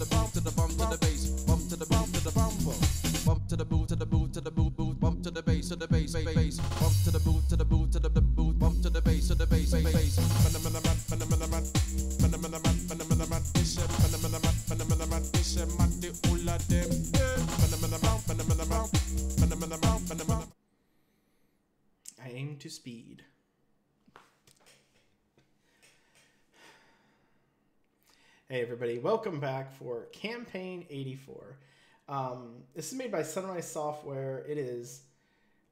the bump to the bump to the bass, bump to the bump to the bump bump to the boot to the boot to the boot boot bump to the bass bass bump to the boot to the boot to the boot bump to the bass bass I aim to speed. Hey everybody, welcome back for Campaign 84. This is made by Sunrise Software. It is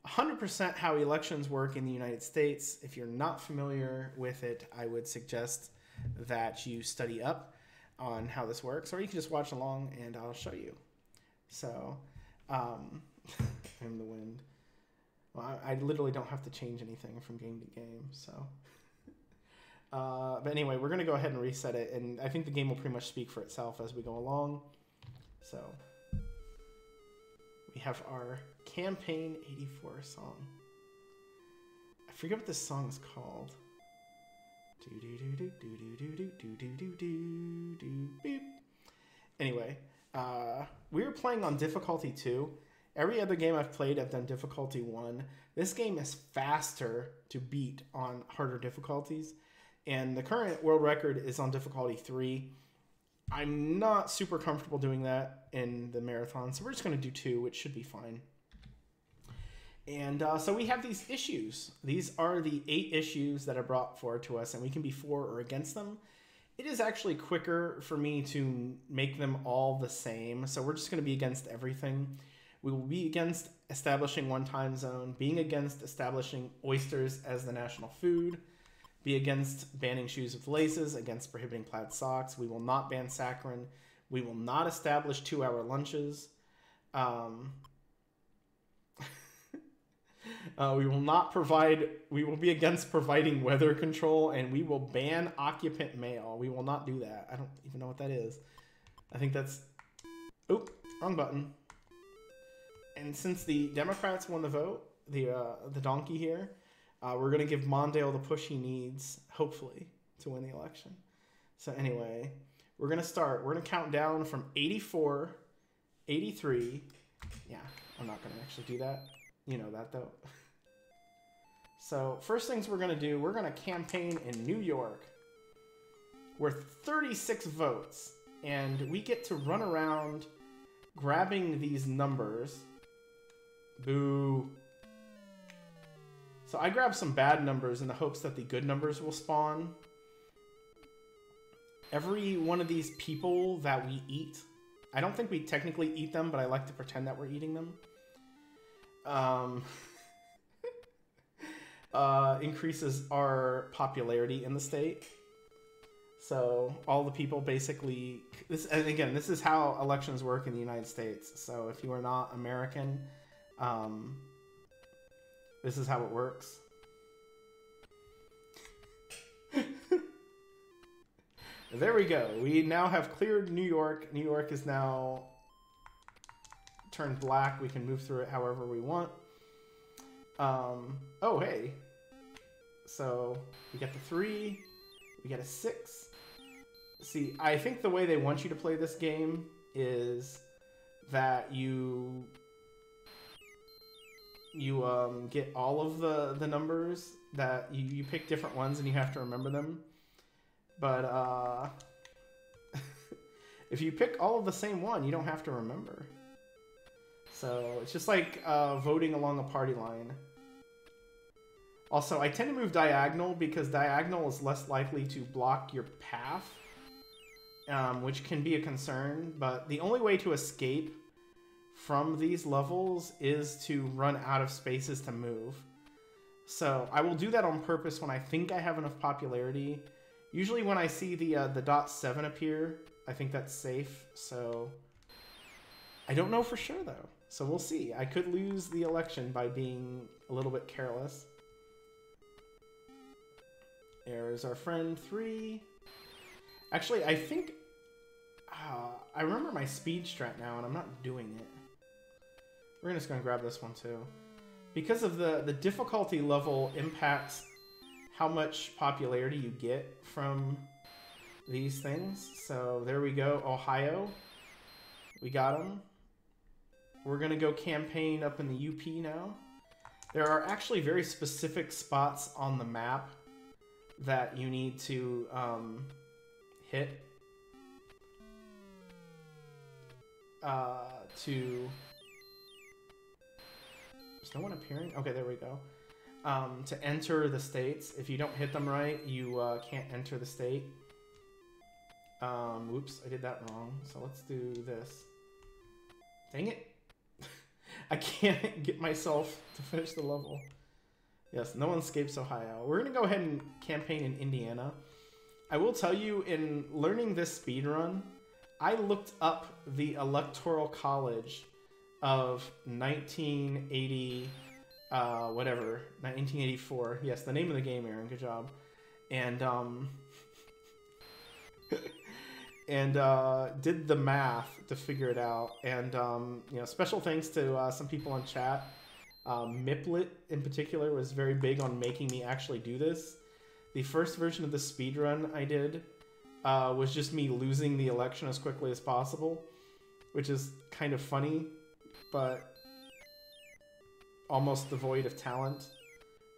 100% how elections work in the United States. If you're not familiar with it, I would suggest that you study up on how this works, or you can just watch along and I'll show you. So, I'm the wind. Well, I literally don't have to change anything from game to game, so. But anyway, we're going to go ahead and reset it, and I think the game will pretty much speak for itself as we go along. So, we have our Campaign 84 song. I forget what this song is called. Anyway, we were playing on difficulty 2. Every other game I've played, I've done difficulty 1. This game is faster to beat on harder difficulties. And the current world record is on difficulty 3. I'm not super comfortable doing that in the marathon, so we're just going to do 2, which should be fine. And so we have these issues. These are the 8 issues that are brought forward to us, and we can be for or against them. It is actually quicker for me to make them all the same, so we're just going to be against everything. We will be against establishing one time zone, being against establishing oysters as the national food, be against banning shoes with laces, against prohibiting plaid socks. We will not ban saccharin. We will not establish 2-hour lunches. We will be against providing weather control, and we will ban occupant mail. We will not do that. I don't even know what that is. I think that's, oh, wrong button. And since the Democrats won the vote, the donkey here, we're going to give Mondale the push he needs, hopefully, to win the election. So anyway, we're going to start. We're going to count down from 84, 83. Yeah, I'm not going to actually do that. You know that, though. So first things we're going to do, we're going to campaign in New York. We're 36 votes, and we get to run around grabbing these numbers. Boo. So I grab some bad numbers in the hopes that the good numbers will spawn. Every one of these people that we eat, I don't think we technically eat them, but I like to pretend that we're eating them. Increases our popularity in the state. So all the people basically, and again, this is how elections work in the United States. So if you are not American, this is how it works. There we go. We now have cleared New York. New York is now turned black. We can move through it however we want. Oh, hey. So we get the 3. We get a 6. See, I think the way they want you to play this game is that you get all of the numbers, that you pick different ones and you have to remember them. But if you pick all of the same one, you don't have to remember. So it's just like voting along a party line. Also, I tend to move diagonal because diagonal is less likely to block your path, which can be a concern. But the only way to escape from these levels is to run out of spaces to move. So I will do that on purpose when I think I have enough popularity. Usually when I see the .7 appear, I think that's safe. So I don't know for sure though. So we'll see. I could lose the election by being a little bit careless. There's our friend 3. Actually, I think I remember my speed strat now, and I'm not doing it. We're just going to grab this one too. Because of the difficulty level impacts how much popularity you get from these things. So there we go, Ohio. We got them. We're gonna go campaign up in the UP now. There are actually very specific spots on the map that you need to hit to... Is no one appearing? Okay, there we go. To enter the states. If you don't hit them right, you can't enter the state. Whoops, I did that wrong. So let's do this. Dang it. I can't get myself to finish the level. Yes, no one escapes Ohio. We're going to go ahead and campaign in Indiana. I will tell you, in learning this speedrun, I looked up the Electoral College of 1980, whatever, 1984. Yes, the name of the game, Aaron. Good job. And, did the math to figure it out. And, you know, special thanks to some people in chat. Miplet, in particular, was very big on making me actually do this. The first version of the speedrun I did was just me losing the election as quickly as possible, which is kind of funny, but almost devoid of talent.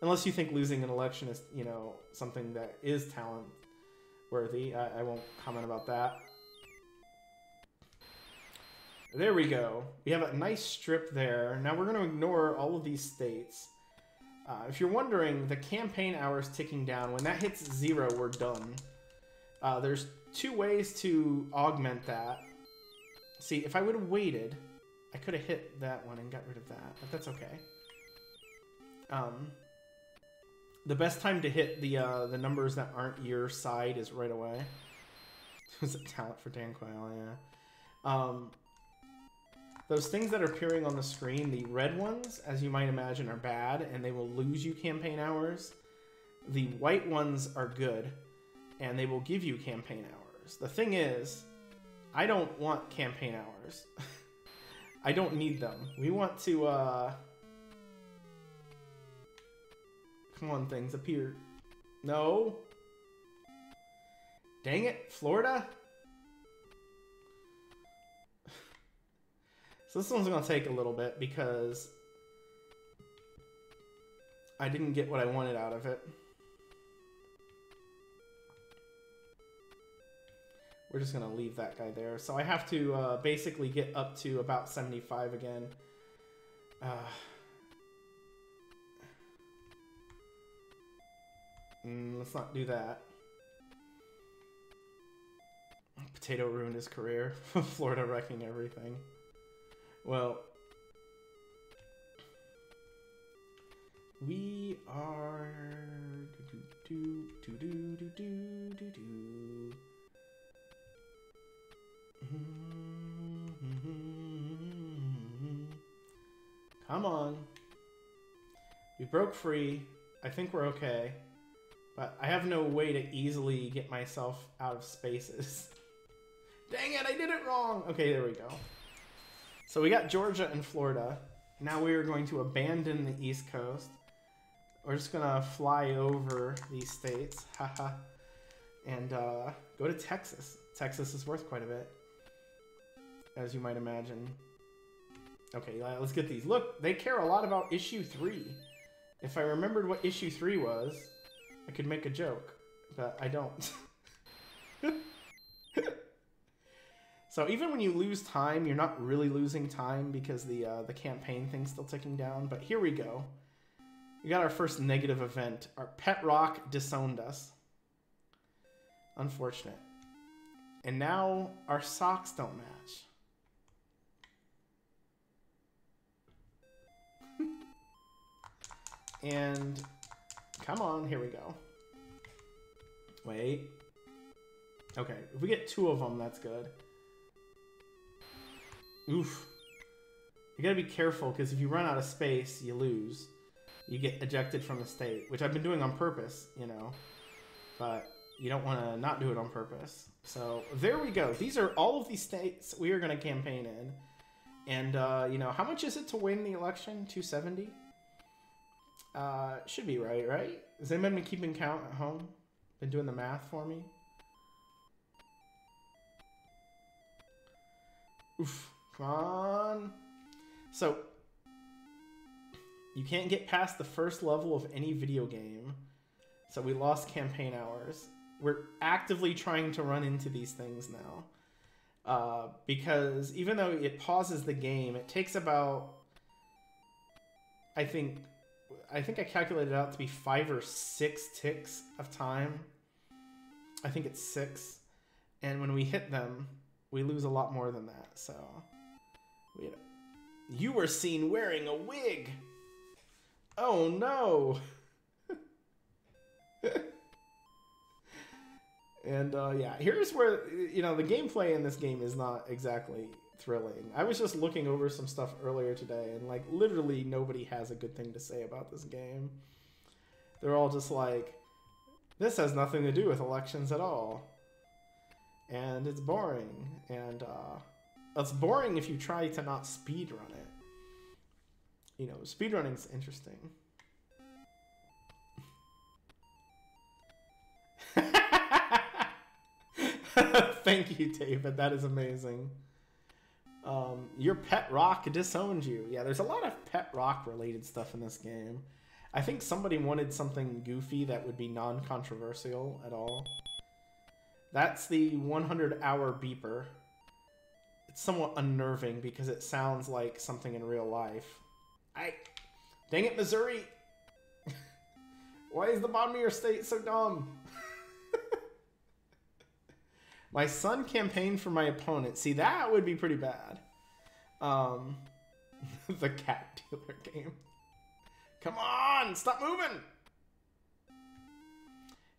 Unless you think losing an election is, you know, something that is talent worthy. I won't comment about that. There we go. We have a nice strip there. Now we're going to ignore all of these states. If you're wondering, the campaign hour is ticking down. When that hits 0, we're done. There's 2 ways to augment that. See, if I would have waited, I could have hit that one and got rid of that, but that's okay. The best time to hit the numbers that aren't your side is right away. It was a talent for Dan Quayle, yeah. Those things that are appearing on the screen, the red ones, as you might imagine, are bad, and they will lose you campaign hours. The white ones are good, and they will give you campaign hours. The thing is, I don't want campaign hours. I don't need them. We want to, Come on, things, appear. No. Dang it, Florida? So this one's going to take a little bit because I didn't get what I wanted out of it. We're just going to leave that guy there. So I have to basically get up to about 75 again. Let's not do that. Potato ruined his career. Florida wrecking everything. Well, we are Come on. We broke free. I think we're okay. But I have no way to easily get myself out of spaces. Dang it, I did it wrong. Okay, there we go. So we got Georgia and Florida. Now we are going to abandon the East Coast. We're just going to fly over these states. Haha. And go to Texas. Texas is worth quite a bit, as you might imagine. Okay, let's get these. Look, they care a lot about issue 3. If I remembered what issue 3 was, I could make a joke, but I don't. So even when you lose time, you're not really losing time because the campaign thing's still ticking down. But here we go. We got our first negative event. Our pet rock disowned us. Unfortunate. And now our socks don't match. And come on, here we go. Wait. Okay, if we get 2 of them, that's good. Oof. You gotta be careful, because if you run out of space, you lose. You get ejected from the state, which I've been doing on purpose, you know. But you don't want to not do it on purpose. So there we go. These are all of these states we are going to campaign in. And, you know, how much is it to win the election? 270? Should be right? Has anyone been keeping count at home? Been doing the math for me? Oof. Come on. So, you can't get past the first level of any video game. So we lost campaign hours. We're actively trying to run into these things now. Because even though it pauses the game, it takes about... I think I calculated it out to be 5 or 6 ticks of time. I think it's 6. And when we hit them, we lose a lot more than that. So, you were seen wearing a wig. Oh no. And yeah, here's where, you know, the gameplay in this game is not exactly thrilling. I was just looking over some stuff earlier today, and like literally nobody has a good thing to say about this game. They're all just like, this has nothing to do with elections at all, and it's boring. And it's boring if you try to not speedrun it. You know, speedrunning's interesting. Thank you, David. That is amazing. Your pet rock disowned you. Yeah, there's a lot of pet rock related stuff in this game. I think somebody wanted something goofy that would be non-controversial at all. That's the 100-hour beeper. It's somewhat unnerving because it sounds like something in real life. Dang it, Missouri! Why is the bottom of your state so dumb? My son campaigned for my opponent. See, that would be pretty bad. The cat dealer game. Come on, stop moving!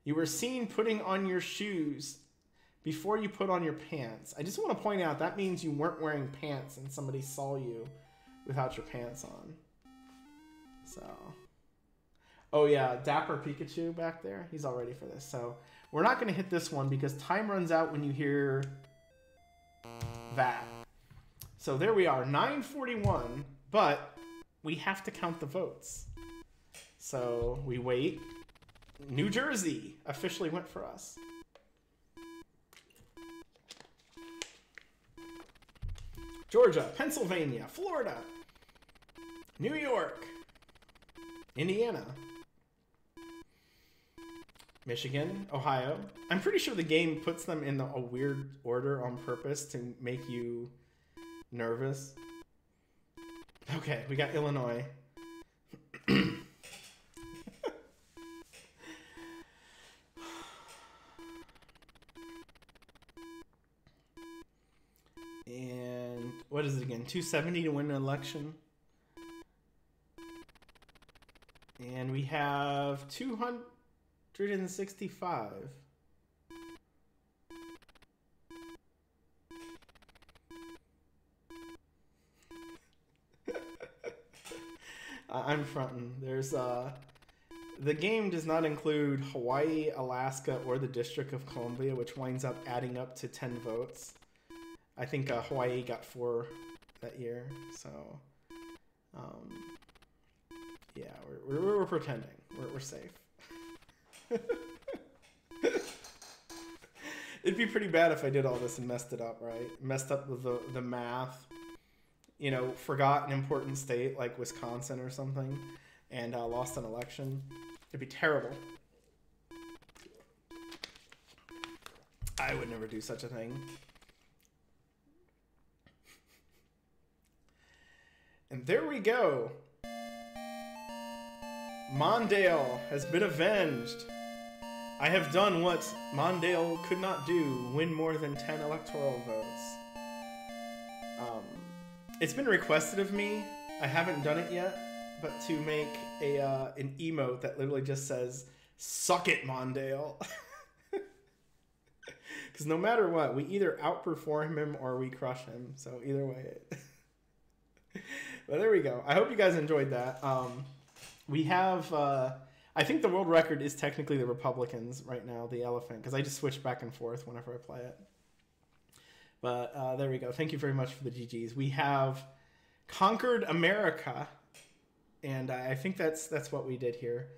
You were seen putting on your shoes before you put on your pants. I just want to point out that means you weren't wearing pants and somebody saw you without your pants on. So, oh yeah, Dapper Pikachu back there. He's all ready for this. So we're not going to hit this one because time runs out when you hear that. So there we are, 9:41, but we have to count the votes. So we wait. New Jersey officially went for us. Georgia, Pennsylvania, Florida, New York, Indiana, Michigan, Ohio. I'm pretty sure the game puts them in a weird order on purpose to make you nervous. Okay, we got Illinois. And what is it again? 270 to win an election. And we have 265. I'm fronting. There's the game does not include Hawaii, Alaska, or the District of Columbia, which winds up adding up to 10 votes. I think Hawaii got 4 that year, so yeah, we're pretending we're safe. It'd be pretty bad if I did all this and messed it up, right? Messed up with the math, you know, forgot an important state like Wisconsin or something, and lost an election. It'd be terrible. I would never do such a thing. And there we go. Mondale has been avenged. I have done what Mondale could not do, win more than 10 electoral votes. It's been requested of me, I haven't done it yet, but to make an emote that literally just says, "Suck it, Mondale." Because no matter what, we either outperform him or we crush him, so either way. But there we go. I hope you guys enjoyed that. We have, I think the world record is technically the Republicans right now, the elephant, because I just switch back and forth whenever I play it. But there we go. Thank you very much for the GGs. We have conquered America, and I think that's what we did here.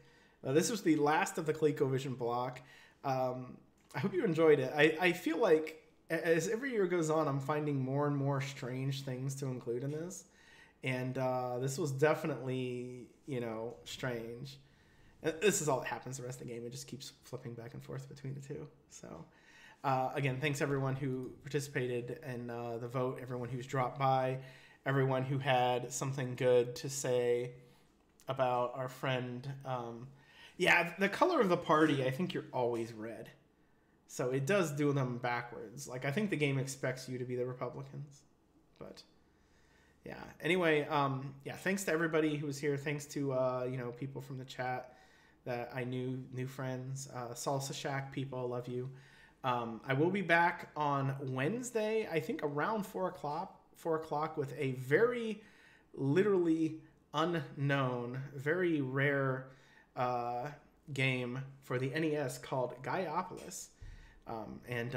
This was the last of the ColecoVision block. I hope you enjoyed it. I feel like as every year goes on, I'm finding more and more strange things to include in this. And this was definitely, strange. This is all that happens the rest of the game. It just keeps flipping back and forth between the two. So, again, thanks everyone who participated in the vote, everyone who's dropped by, everyone who had something good to say about our friend. Yeah, the color of the party, I think you're always red. So it does do them backwards. Like, I think the game expects you to be the Republicans. But, yeah. Anyway, thanks to everybody who was here. Thanks to, people from the chat that I knew, new friends. Salsa Shack people, love you. I will be back on Wednesday, I think around 4 o'clock with a very literally unknown, very rare game for the NES called Gaiopolis. And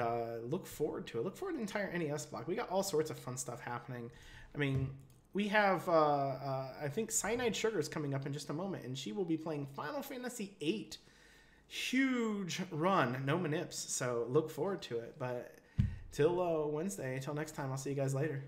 look forward to it. Look forward to the entire NES block. We got all sorts of fun stuff happening. I mean, we have, I think Cyanide Sugar is coming up in just a moment, and she will be playing Final Fantasy VIII. Huge run, no manips, so look forward to it. But till Wednesday, till next time, I'll see you guys later.